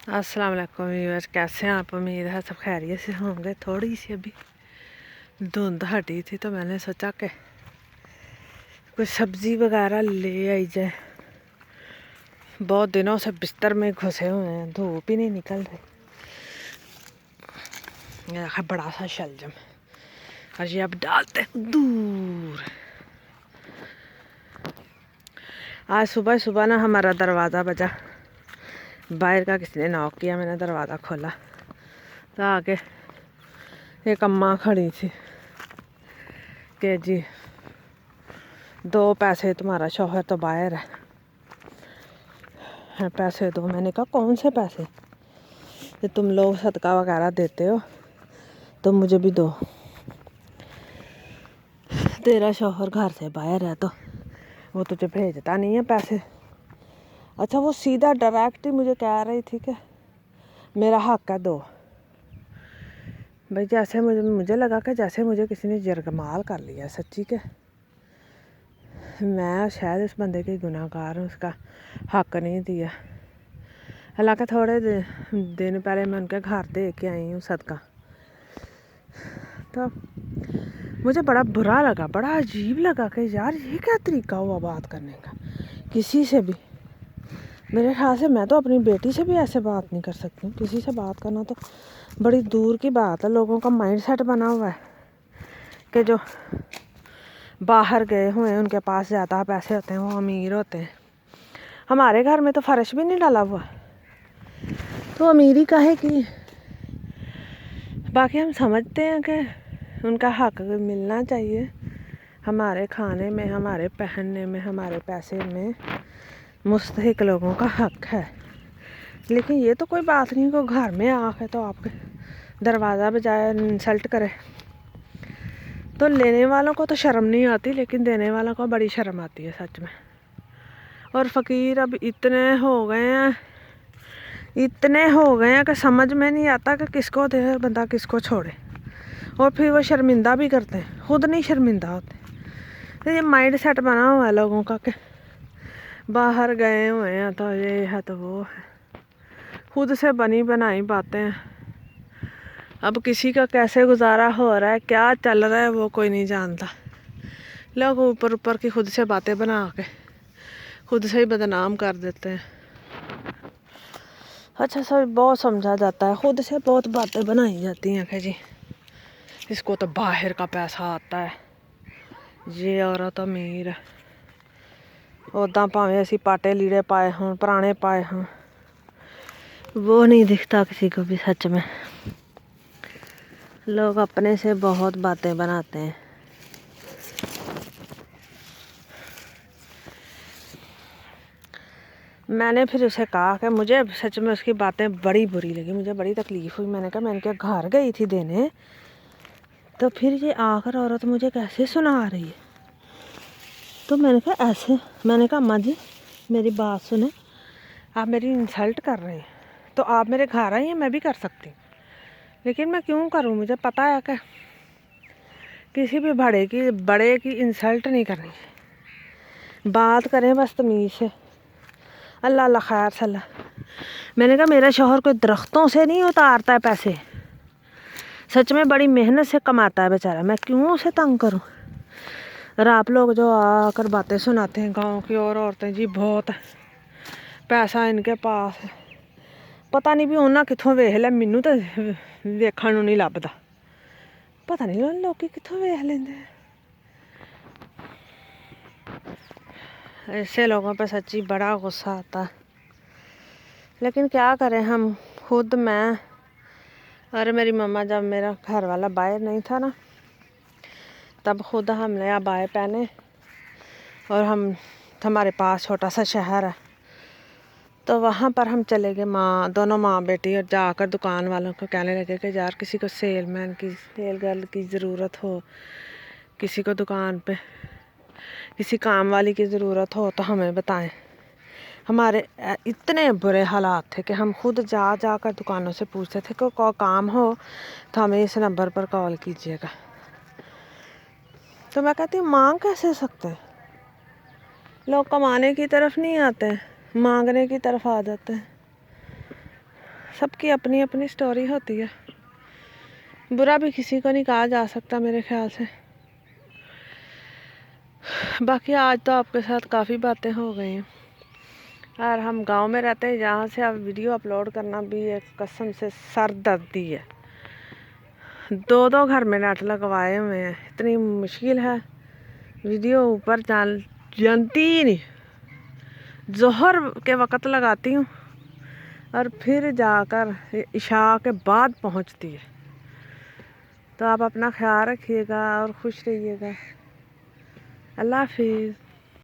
अस्सलाम वालेकुम व्यूअर्स, कैसे हैं आप? उम्मीद है सब खैरियत से होंगे। थोड़ी सी अभी धुंध हटी थी तो मैंने सोचा कि कुछ सब्ज़ी वगैरह ले आई जाए। बहुत दिनों से बिस्तर में घुसे हुए हैं, धूप ही नहीं निकल रही। ये देखा बड़ा सा शलजम, और ये अब डालते हैं दूर। आज सुबह सुबह ना हमारा दरवाज़ा बजा, बाहर का किसी ने नॉक किया। मैंने दरवाज़ा खोला तो आके एक अम्मा खड़ी थी कि जी 2 पैसे, तुम्हारा शौहर तो बाहर है, पैसे दो। मैंने कहा कौन से पैसे? कि तुम लोग सदका वगैरह देते हो तो मुझे भी दो। तेरा शौहर घर से बाहर है तो वो तुझे भेजता नहीं है पैसे। अच्छा, वो सीधा डायरेक्ट ही मुझे कह रही थी कि मेरा हक है दो। भाई जैसे मुझे लगा कि जैसे मुझे किसी ने जरगमाल कर लिया सच्ची के मैं शायद उस बंदे की गुनाहगार हूँ, उसका हक नहीं दिया। हालांकि थोड़े दिन पहले मैं उनके घर दे के आई हूँ सदका, तो मुझे बड़ा बुरा लगा, बड़ा अजीब लगा कि यार ये क्या तरीका हुआ बात करने का किसी से भी। मेरे ख्याल से मैं तो अपनी बेटी से भी ऐसे बात नहीं कर सकती हूँ। किसी से बात करना तो बड़ी दूर की बात है। लोगों का माइंड सेट बना हुआ है कि जो बाहर गए हुए हैं उनके पास ज़्यादा पैसे होते हैं, वो अमीर होते हैं। हमारे घर में तो फर्श भी नहीं डाला हुआ, तो अमीरी काहे की। बाकी हम समझते हैं कि उनका हक मिलना चाहिए। हमारे खाने में, हमारे पहनने में, हमारे पैसे में मुस्तहिक लोगों का हक है। लेकिन ये तो कोई बात नहीं को घर में आके तो आपके दरवाज़ा बजाय इंसल्ट करे। तो लेने वालों को तो शर्म नहीं आती, लेकिन देने वालों को बड़ी शर्म आती है सच में। और फ़कीर अब इतने हो गए हैं कि समझ में नहीं आता कि किसको दे बंदा किसको छोड़े। और फिर वो शर्मिंदा भी करते हैं, खुद नहीं शर्मिंदा होते। तो ये माइंड सेट बना हुआ है लोगों का कि बाहर गए हुए हैं तो ये है तो वो है। खुद से बनी बनाई बातें हैं। अब किसी का कैसे गुजारा हो रहा है, क्या चल रहा है, वो कोई नहीं जानता। लोग ऊपर ऊपर की खुद से बातें बना के खुद से ही बदनाम कर देते हैं। अच्छा, सब बहुत समझा जाता है, खुद से बहुत बातें बनाई जाती हैं कि जी इसको तो बाहर का पैसा आता है, ये औरत अमीर है। उदा भावें असी पाटे लीड़े पाए हों, पुराने पाए हों, वो नहीं दिखता किसी को भी सच में। लोग अपने से बहुत बातें बनाते हैं। मैंने फिर उसे कहा कि मुझे सच में उसकी बातें बड़ी बुरी लगी, मुझे बड़ी तकलीफ़ हुई। मैंने कहा मैं इनके घर गई थी देने, तो फिर ये आकर औरत मुझे कैसे सुना रही है। तो मैंने कहा ऐसे, मैंने कहा अम्मा जी मेरी बात सुने, आप मेरी इंसल्ट कर रहे हैं तो आप मेरे घर आई हैं, मैं भी कर सकती हूँ, लेकिन मैं क्यों करूँ? मुझे पता है कि किसी भी बड़े की इंसल्ट नहीं करनी। बात करें बस तमीज़ से। अल्लाह अल्लाह खैर सल्ला। मैंने कहा मेरा शौहर कोई दरख्तों से नहीं उतारता है पैसे, सच में बड़ी मेहनत से कमाता है बेचारा, मैं क्यों उसे तंग करूं। और आप लोग जो आकर बातें सुनाते हैं गांव की और औरतें जी बहुत पैसा इनके पास है, पता नहीं भी उन्हें कितों वेख लिया, मैनू तो वेखण नूं नहीं लभदा। पता नहीं लोग कितों वेख लेंदे। ऐसे लोगों पे सच्ची बड़ा गुस्सा आता है, लेकिन क्या करें हम। खुद मैं और मेरी मम्मा, जब मेरा घर वाला बाहर नहीं था ना, तब खुद हमने अबाए पहने और हमारे पास छोटा सा शहर है, तो वहाँ पर हम चले गए, दोनों माँ बेटी, और जाकर दुकान वालों को कहने लगे कि यार किसी को सेल गर्ल की ज़रूरत हो, किसी को दुकान पे किसी काम वाली की ज़रूरत हो तो हमें बताएं। हमारे इतने बुरे हालात थे कि हम खुद जाकर दुकानों से पूछते थे कि कोई काम हो तो हमें इस नंबर पर कॉल कीजिएगा। तो मैं कहती हूँ मांग कैसे सकते हैं लोग? कमाने की तरफ नहीं आते, मांगने की तरफ आ जाते हैं। सबकी अपनी अपनी स्टोरी होती है, बुरा भी किसी को नहीं कहा जा सकता मेरे ख्याल से। बाकी आज तो आपके साथ काफ़ी बातें हो गई हैं। और हम गांव में रहते हैं, जहाँ से अब वीडियो अपलोड करना भी एक कसम से सर दर्दी है। 2-2 घर में नेट लगवाए हुए हैं, इतनी मुश्किल है। वीडियो ऊपर जानती ही नहीं, जोहर के वक़्त लगाती हूँ और फिर जाकर इशा के बाद पहुँचती है। तो आप अपना ख्याल रखिएगा और खुश रहिएगा। अल्लाह हाफिज़।